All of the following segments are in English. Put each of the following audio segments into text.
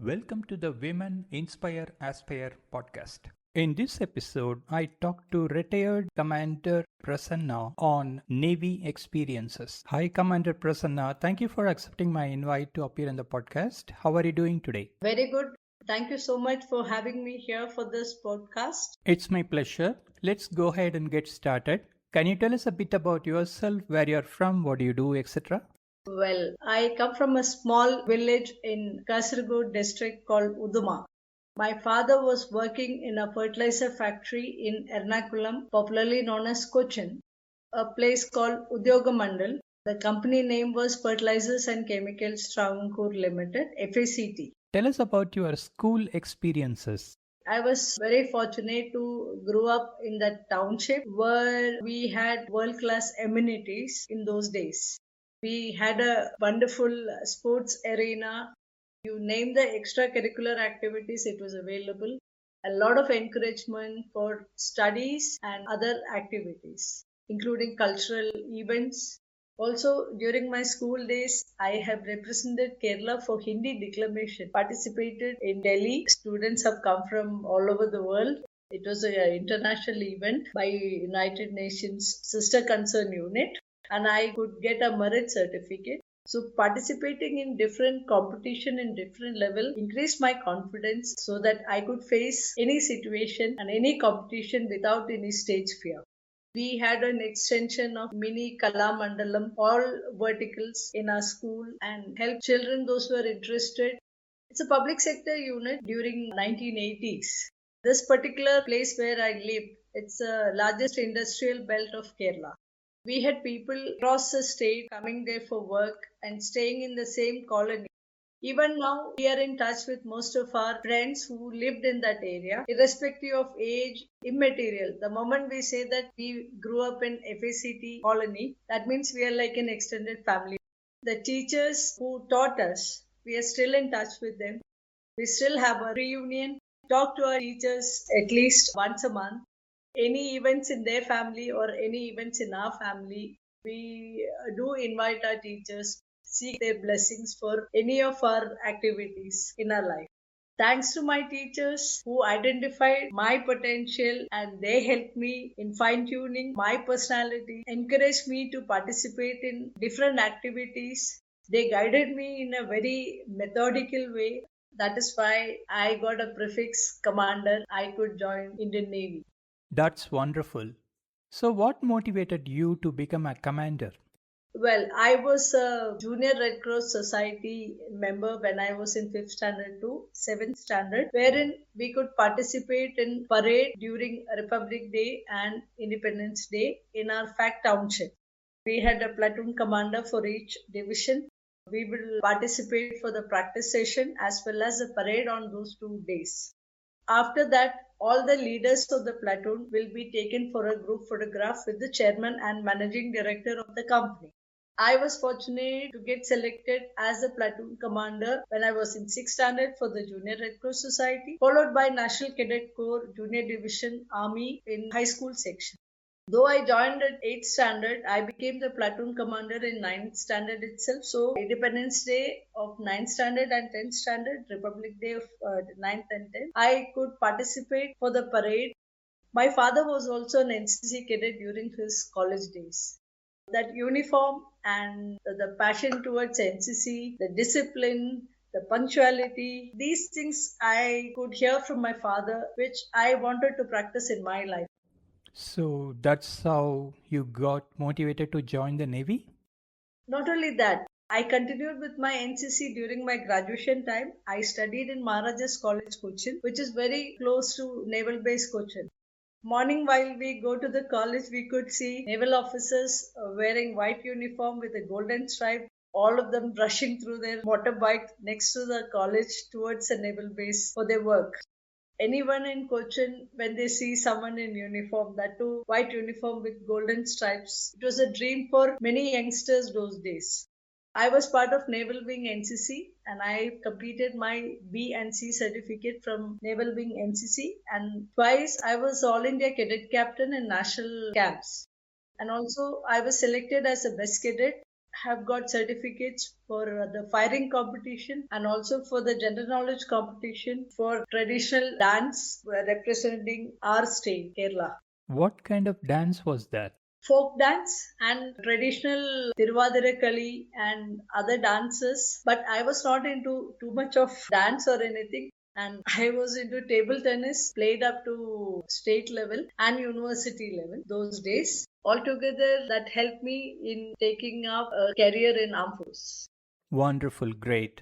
Welcome to the Women Inspire Aspire podcast. In this episode, I talk to Retired Commander Prasanna on Navy experiences. Hi, Commander Prasanna. Thank you for accepting my invite to appear in the podcast. How are you doing today? Very good. Thank you so much for having me here for this podcast. It's my pleasure. Let's go ahead and get started. Can you tell us a bit about yourself, where you're from, what do you do, etc.? Well, I come from a small village in Kasaragod district called Uduma. My father was working in a fertilizer factory in Ernakulam, popularly known as Cochin, a place called Udyogamandal. The company name was Fertilizers and Chemicals Travancore Limited, FACT. Tell us about your school experiences. I was very fortunate to grow up in that township where we had world class amenities in those days. We had a wonderful sports arena. You name the extracurricular activities, it was available. A lot of encouragement for studies and other activities, including cultural events. Also, during my school days, I have represented Kerala for Hindi declamation, participated in Delhi. Students have come from all over the world. It was an international event by United Nations Sister Concern Unit, and I could get a merit certificate. So participating in different competition in different level increased my confidence so that I could face any situation and any competition without any stage fear. We had an extension of mini Kala Mandalam, all verticals in our school and helped children, those who are interested. It's a public sector unit during 1980s. This particular place where I lived, it's the largest industrial belt of Kerala. We had people across the state coming there for work and staying in the same colony. Even now, we are in touch with most of our friends who lived in that area, irrespective of age, immaterial. The moment we say that we grew up in FACT colony, that means we are like an extended family. The teachers who taught us, we are still in touch with them. We still have a reunion, talk to our teachers at least once a month. Any events in their family or any events in our family, we do invite our teachers, seek their blessings for any of our activities in our life. Thanks to my teachers who identified my potential and they helped me in fine tuning my personality, encouraged me to participate in different activities. They guided me in a very methodical way. That is why I got a prefix commander. I could join Indian Navy. That's wonderful. So, what motivated you to become a commander? Well, I was a Junior Red Cross Society member when I was in 5th standard to 7th standard, wherein we could participate in parade during Republic Day and Independence Day in our FACT township. We had a platoon commander for each division. We will participate for the practice session as well as the parade on those 2 days. After that, all the leaders of the platoon will be taken for a group photograph with the chairman and managing director of the company. I was fortunate to get selected as a platoon commander when I was in 6th standard for the Junior Red Cross Society, followed by National Cadet Corps Junior Division Army in high school section. Though I joined at 8th standard, I became the platoon commander in 9th standard itself. So Independence Day of 9th standard and 10th standard, Republic Day of 9th and 10th, I could participate for the parade. My father was also an NCC cadet during his college days. That uniform and the passion towards NCC, the discipline, the punctuality, these things I could hear from my father, which I wanted to practice in my life. So, that's how you got motivated to join the Navy? Not only that, I continued with my NCC during my graduation time. I studied in Maharajas College, Cochin, which is very close to Naval Base, Cochin. Morning while we go to the college, we could see naval officers wearing white uniform with a golden stripe, all of them rushing through their motorbike next to the college towards the naval base for their work. Anyone in Cochin, when they see someone in uniform, that too white uniform with golden stripes, it was a dream for many youngsters those days. I was part of Naval Wing NCC and I completed my B and C certificate from Naval Wing NCC, and twice I was All India Cadet Captain in national camps. And also I was selected as a best cadet have got certificates for the firing competition and also for the general knowledge competition for traditional dance representing our state, Kerala. What kind of dance was that? Folk dance and traditional Tiruvadirakali and other dances. But I was not into too much of dance or anything. And I was into table tennis, played up to state level and university level those days. Altogether, that helped me in taking up a career in armed forces. Wonderful, great.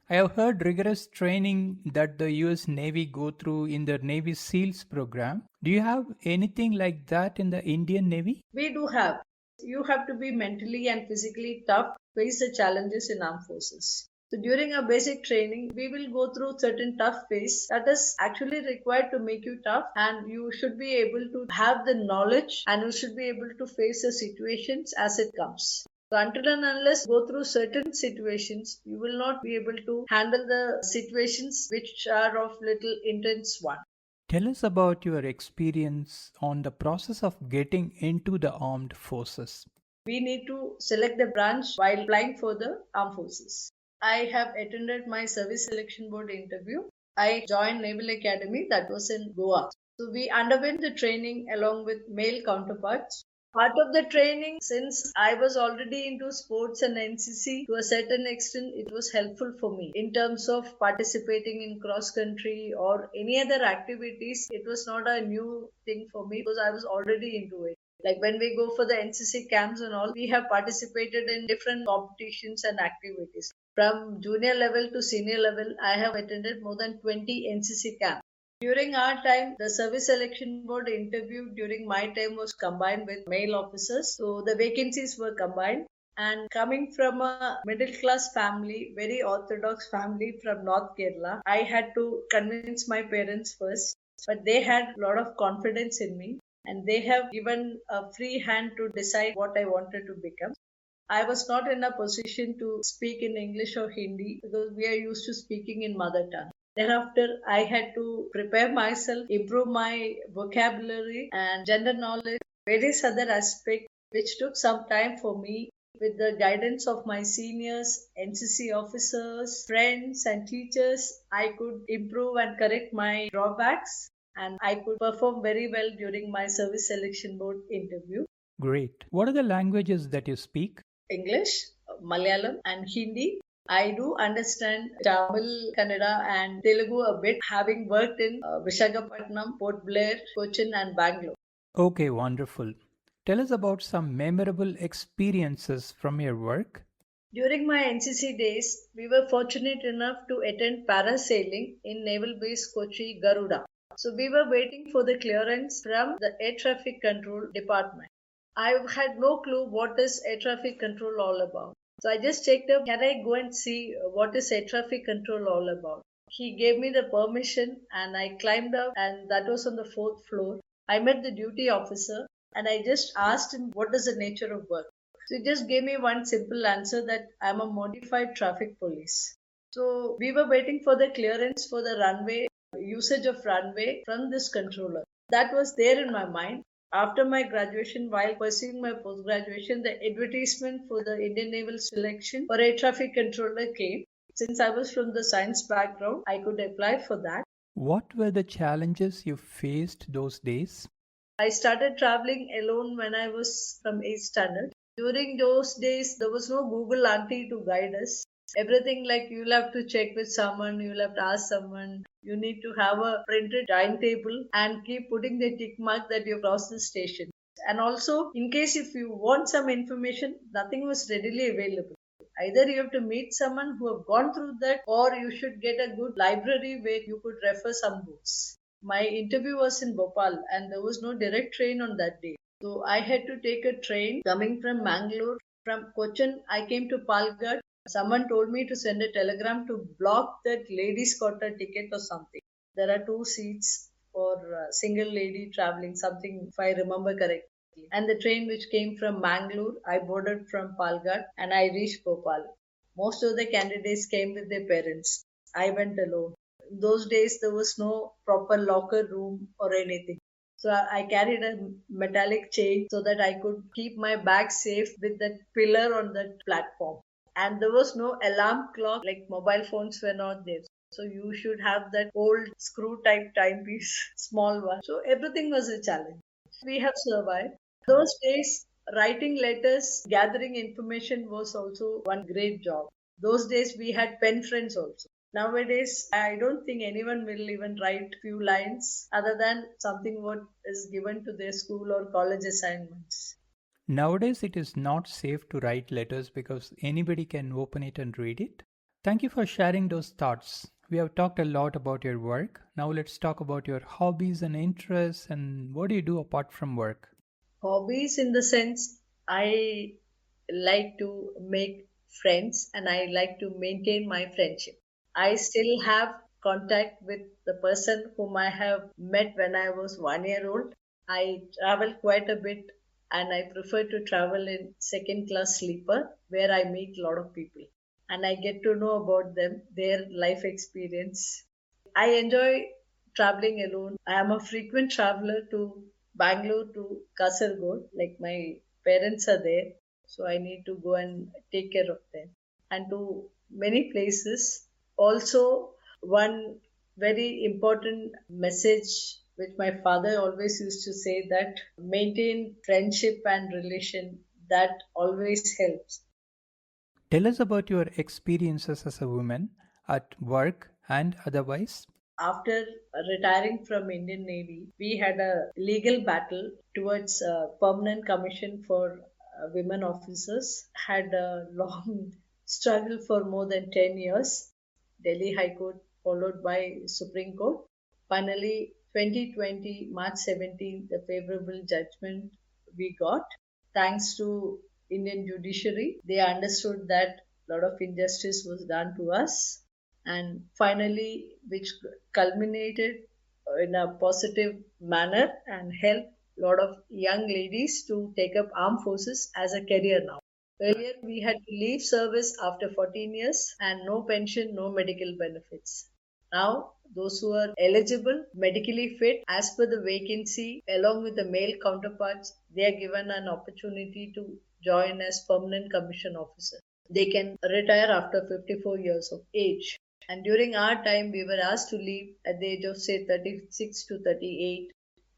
I have heard rigorous training that the US Navy go through in the Navy SEALs program. Do you have anything like that in the Indian Navy? We do have. You have to be mentally and physically tough, face the challenges in armed forces. So during our basic training, we will go through certain tough phase that is actually required to make you tough, and you should be able to have the knowledge and you should be able to face the situations as it comes. So until and unless you go through certain situations, you will not be able to handle the situations which are of little intense one. Tell us about your experience on the process of getting into the armed forces. We need to select the branch while applying for the armed forces. I have attended my service selection board interview. I joined Naval Academy that was in Goa. So we underwent the training along with male counterparts. Part of the training, since I was already into sports and NCC, to a certain extent, it was helpful for me in terms of participating in cross country or any other activities. It was not a new thing for me because I was already into it. Like when we go for the NCC camps and all, we have participated in different competitions and activities. From junior level to senior level, I have attended more than 20 NCC camps. During our time, the service selection board interview during my time was combined with male officers. So the vacancies were combined. And coming from a middle class family, very orthodox family from North Kerala, I had to convince my parents first. But they had a lot of confidence in me and they have given a free hand to decide what I wanted to become. I was not in a position to speak in English or Hindi because we are used to speaking in mother tongue. Thereafter, I had to prepare myself, improve my vocabulary and gender knowledge, various other aspects, which took some time for me. With the guidance of my seniors, NCC officers, friends, and teachers, I could improve and correct my drawbacks, and I could perform very well during my service selection board interview. Great. What are the languages that you speak? English, Malayalam, and Hindi. I do understand Tamil, Kannada, and Telugu a bit, having worked in Visakhapatnam, Port Blair, Cochin, and Bangalore. Okay, wonderful. Tell us about some memorable experiences from your work. During my NCC days, we were fortunate enough to attend parasailing in Naval Base Kochi, Garuda. So we were waiting for the clearance from the Air Traffic Control Department. I had no clue what is air traffic control all about. So I just checked up, can I go and see what is air traffic control all about? He gave me the permission and I climbed up and that was on the fourth floor. I met the duty officer and I just asked him what is the nature of work. So he just gave me one simple answer that I'm a modified traffic police. So we were waiting for the clearance for the runway, usage of runway from this controller. That was there in my mind. After my graduation, while pursuing my post graduation, the advertisement for the Indian Naval selection for air traffic controller came. Since I was from the science background, I could apply for that. What were the challenges you faced those days? I started traveling alone when I was from 8th standard. During those days, there was no Google auntie to guide us. Everything like you'll have to check with someone, you'll have to ask someone. You need to have a printed timetable and keep putting the tick mark that you crossed the station. And also, in case if you want some information, nothing was readily available. Either you have to meet someone who have gone through that, or you should get a good library where you could refer some books. My interview was in Bhopal and there was no direct train on that day. So I had to take a train coming from Mangalore. From Cochin, I came to Palghat. Someone told me to send a telegram to block that ladies quota ticket or something. There are two seats for a single lady traveling, something if I remember correctly. And the train which came from Mangalore, I boarded from Palghat and I reached Bhopal. Most of the candidates came with their parents. I went alone. Those days there was no proper locker room or anything. So I carried a metallic chain so that I could keep my bag safe with that pillar on that platform. And there was no alarm clock, like mobile phones were not there. So you should have that old screw type timepiece, small one. So everything was a challenge. We have survived. Those days, writing letters, gathering information was also one great job. Those days we had pen friends also. Nowadays, I don't think anyone will even write few lines other than something what is given to their school or college assignments. Nowadays, it is not safe to write letters because anybody can open it and read it. Thank you for sharing those thoughts. We have talked a lot about your work. Now, let's talk about your hobbies and interests and what do you do apart from work? Hobbies in the sense I like to make friends and I like to maintain my friendship. I still have contact with the person whom I have met when I was 1 year old. I travel quite a bit and I prefer to travel in second class sleeper where I meet a lot of people and I get to know about them, their life experience. I enjoy traveling alone. I am a frequent traveler to Bangalore to Kasargod. Like my parents are there, so I need to go and take care of them. And to many places. Also, one very important message which my father always used to say that maintain friendship and relation that always helps. Tell us about your experiences as a woman at work and otherwise. After retiring from Indian Navy, we had a legal battle towards a permanent commission for women officers. Had a long struggle for more than 10 years. Delhi High Court followed by Supreme Court. Finally, 2020 March 17th, the favorable judgment we got. Thanks to Indian judiciary, they understood that a lot of injustice was done to us and finally which culminated in a positive manner and helped a lot of young ladies to take up armed forces as a career now. Earlier, we had to leave service after 14 years and no pension, no medical benefits. Now, those who are eligible, medically fit, as per the vacancy, along with the male counterparts, they are given an opportunity to join as permanent commission officer. They can retire after 54 years of age. And during our time, we were asked to leave at the age of, say, 36 to 38,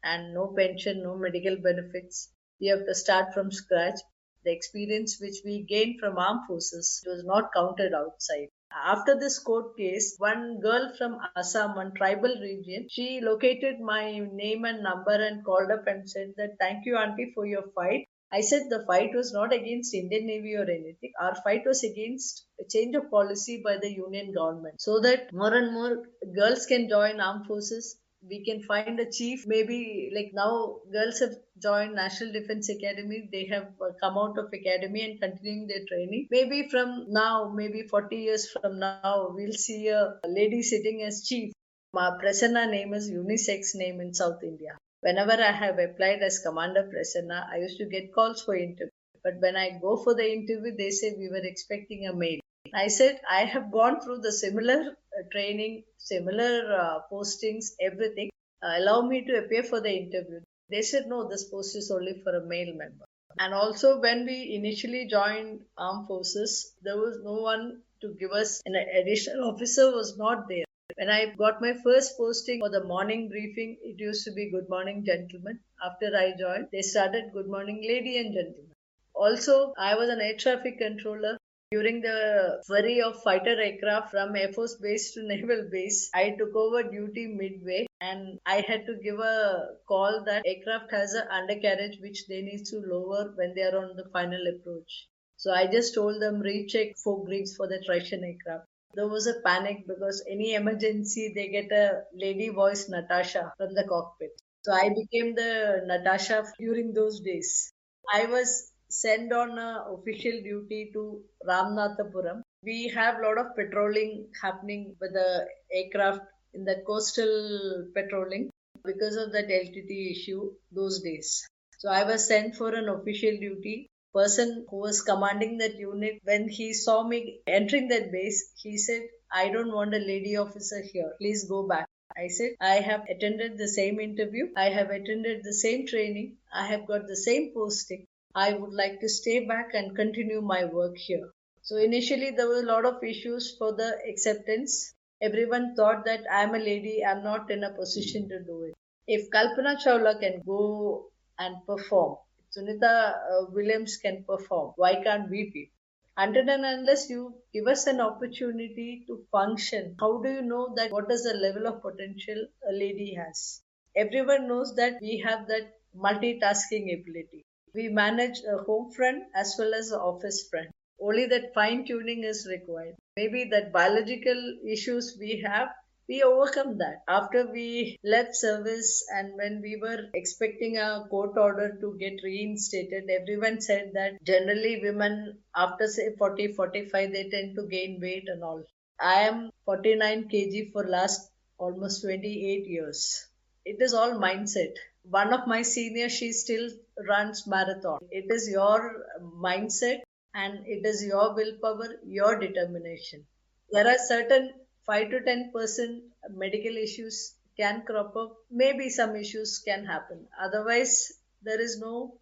and no pension, no medical benefits. We have to start from scratch. The experience which we gained from armed forces was not counted outside. After this court case, one girl from Assam, one tribal region, she located my name and number and called up and said that thank you, auntie, for your fight. I said the fight was not against Indian Navy or anything. Our fight was against a change of policy by the Union government so that more and more girls can join armed forces. We can find a chief. Maybe like now, girls have joined National Defense Academy. They have come out of academy and continuing their training. Maybe from now, maybe 40 years from now, we'll see a lady sitting as chief. My Prasanna name is unisex name in South India. Whenever I have applied as Commander Prasanna, I used to get calls for interview. But when I go for the interview, they say we were expecting a male. I said I have gone through the similar training, similar postings, everything. Allow me to appear for the interview. They said no, this post is only for a male member. And also, when we initially joined armed forces, there was no one to give us an additional officer was not there. When I got my first posting for the morning briefing, it used to be good morning, gentlemen. After I joined, they started good morning, lady and gentlemen. Also, I was an air traffic controller. During the ferry of fighter aircraft from Air Force Base to Naval Base, I took over duty midway and I had to give a call that aircraft has an undercarriage which they need to lower when they are on the final approach. So I just told them recheck 4 grids for the Russian aircraft. There was a panic because any emergency they get a lady voice Natasha from the cockpit. So I became the Natasha during those days. I was sent on a official duty to Ramnathapuram. We have a lot of patrolling happening with the aircraft in the coastal patrolling because of that LTT issue those days. So I was sent for an official duty. Person who was commanding that unit, when he saw me entering that base, he said, I don't want a lady officer here. Please go back. I said, I have attended the same interview. I have attended the same training. I have got the same posting. I would like to stay back and continue my work here. So initially there were a lot of issues for the acceptance. Everyone thought that I'm a lady, I'm not in a position to do it. If Kalpana Chawla can go and perform, Sunita Williams can perform, why can't we be? Until and unless you give us an opportunity to function, how do you know that what is the level of potential a lady has? Everyone knows that we have that multitasking ability. We manage a home front as well as an office front. Only that fine tuning is required. Maybe that biological issues we have, we overcome that. After we left service and when we were expecting a court order to get reinstated, everyone said that generally women after say 40, 45, they tend to gain weight and all. I am 49 kg for last almost 28 years. It is all mindset. One of my seniors, she still runs marathon. It is your mindset and it is your willpower, your determination. There are certain 5 to 10% medical issues can crop up. Maybe some issues can happen. Otherwise, there is no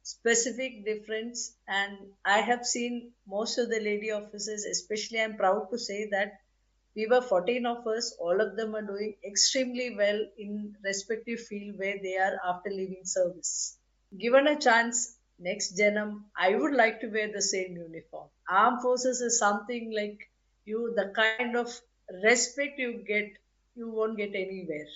specific difference. And I have seen most of the lady officers, especially I'm proud to say that we were 14 of us, all of them are doing extremely well in respective field where they are after leaving service. Given a chance, next Janam, I would like to wear the same uniform. Armed forces is something like the kind of respect you get, you won't get anywhere.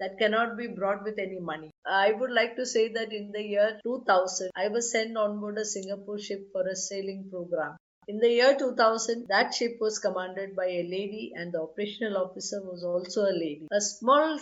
That cannot be brought with any money. I would like to say that in the year 2000, I was sent on board a Singapore ship for a sailing program. In the year 2000, that ship was commanded by a lady and the operational officer was also a lady. A small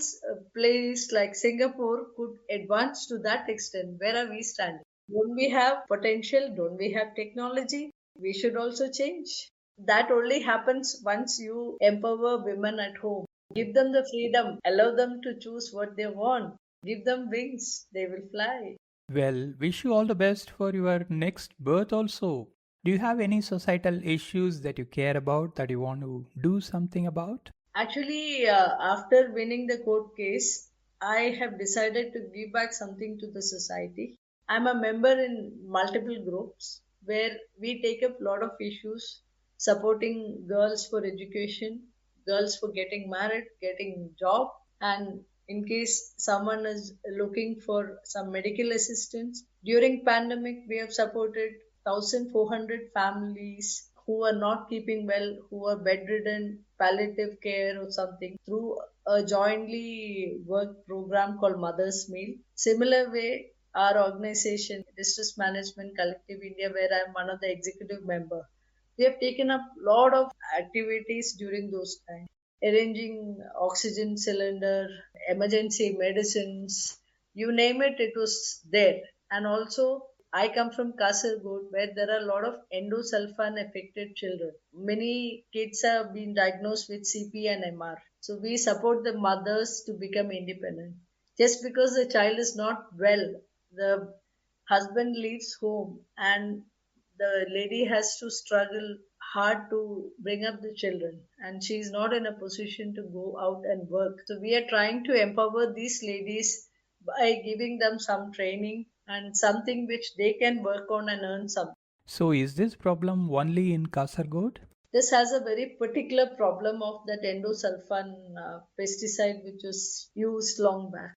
place like Singapore could advance to that extent. Where are we standing? Don't we have potential? Don't we have technology? We should also change. That only happens once you empower women at home. Give them the freedom, allow them to choose what they want, give them wings, they will fly. Well, wish you all the best for your next birth also. Do you have any societal issues that you care about that you want to do something about? Actually, after winning the court case, I have decided to give back something to the society. I'm a member in multiple groups where we take up a lot of issues supporting girls for education, girls for getting married, getting job, and in case someone is looking for some medical assistance. During pandemic, we have supported 1,400 families who are not keeping well, who are bedridden, palliative care or something through a jointly work program called Mother's Meal. Similar way, our organization, Distress Management Collective India, where I'm one of the executive member, we have taken up a lot of activities during those times, arranging oxygen cylinder, emergency medicines, you name it, it was there. And also, I come from Kasargod, where there are a lot of endosulfan affected children. Many kids have been diagnosed with CP and MR. So we support the mothers to become independent. Just because the child is not well, the husband leaves home and the lady has to struggle hard to bring up the children and she is not in a position to go out and work. So we are trying to empower these ladies by giving them some training and something which they can work on and earn some. So, is this problem only in Kasargod? This has a very particular problem of that endosulfan pesticide which was used long back.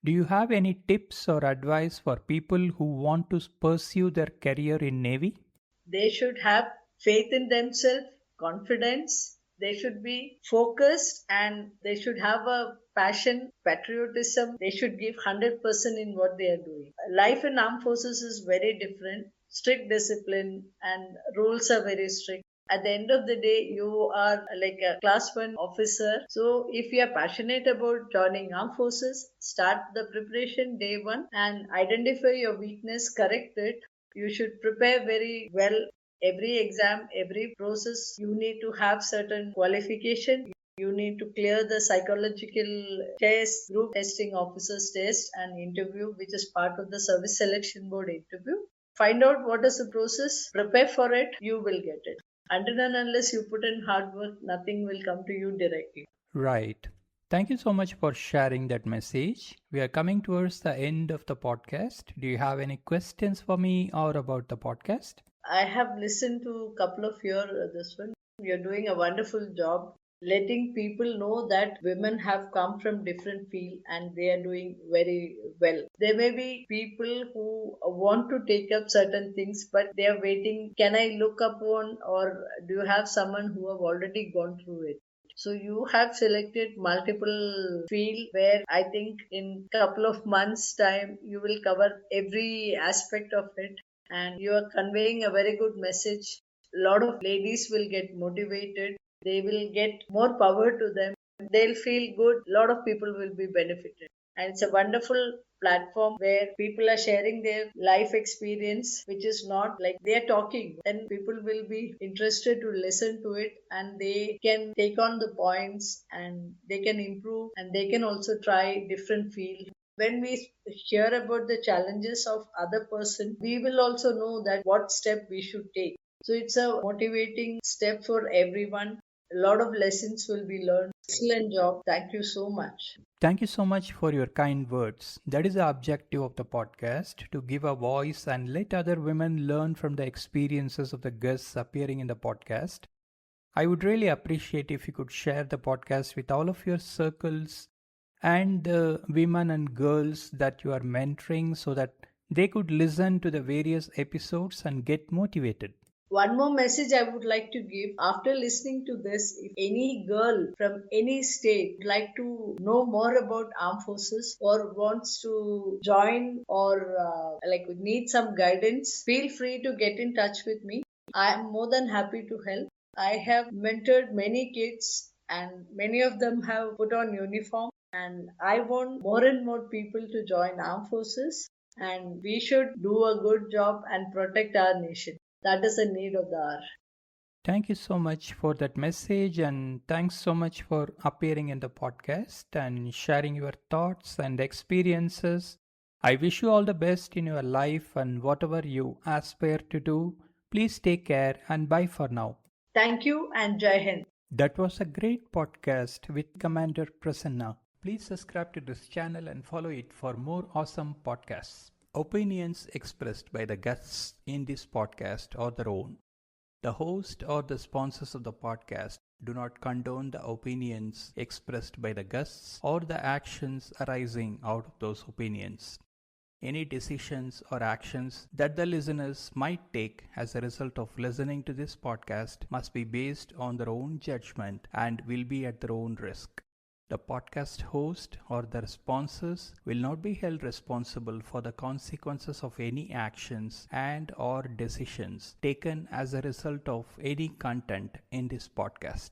Do you have any tips or advice for people who want to pursue their career in Navy? They should have faith in themselves, confidence. They should be focused and they should have a passion, patriotism. They should give 100% in what they are doing. Life in armed forces is very different. Strict discipline and rules are very strict. At the end of the day, you are like a class one officer. So if you are passionate about joining armed forces, start the preparation day one and identify your weakness, correct it. You should prepare very well every exam, every process. You need to have certain qualification. You need to clear the psychological test, group testing officers test and interview, which is part of the service selection board interview. Find out what is the process, prepare for it, you will get it. Until and unless you put in hard work, nothing will come to you directly. Right. Thank you so much for sharing that message. We are coming towards the end of the podcast. Do you have any questions for me or about the podcast? I have listened to a couple of your this one. You're doing a wonderful job letting people know that women have come from different field and they are doing very well. There may be people who want to take up certain things, but they are waiting. Can I look upon, or do you have someone who have already gone through it? So you have selected multiple field where I think in couple of months time you will cover every aspect of it, and you are conveying a very good message. A lot of ladies will get motivated, they will get more power to them, they'll feel good, a lot of people will be benefited. And it's a wonderful platform where people are sharing their life experience, which is not like they are talking, and people will be interested to listen to it, and they can take on the points and they can improve, and they can also try different field. When we hear about the challenges of other person, we will also know that what step we should take. So it's a motivating step for everyone. A lot of lessons will be learned. Excellent job, thank you so much. Thank you so much for your kind words. That is the objective of the podcast, to give a voice and let other women learn from the experiences of the guests appearing in the podcast. I would really appreciate if you could share the podcast with all of your circles and the women and girls that you are mentoring so that they could listen to the various episodes and get motivated. One more message I would like to give after listening to this: if any girl from any state would like to know more about armed forces or wants to join, or like need some guidance, feel free to get in touch with me. I am more than happy to help. I have mentored many kids and many of them have put on uniform, and I want more and more people to join armed forces, and we should do a good job and protect our nation. That is the need of the hour. Thank you so much for that message, and thanks so much for appearing in the podcast and sharing your thoughts and experiences. I wish you all the best in your life and whatever you aspire to do. Please take care and bye for now. Thank you and Jai Hind. That was a great podcast with Commander Prasanna. Please subscribe to this channel and follow it for more awesome podcasts. Opinions expressed by the guests in this podcast are their own. The host or the sponsors of the podcast do not condone the opinions expressed by the guests or the actions arising out of those opinions. Any decisions or actions that the listeners might take as a result of listening to this podcast must be based on their own judgment and will be at their own risk. The podcast host or their sponsors will not be held responsible for the consequences of any actions and or decisions taken as a result of any content in this podcast.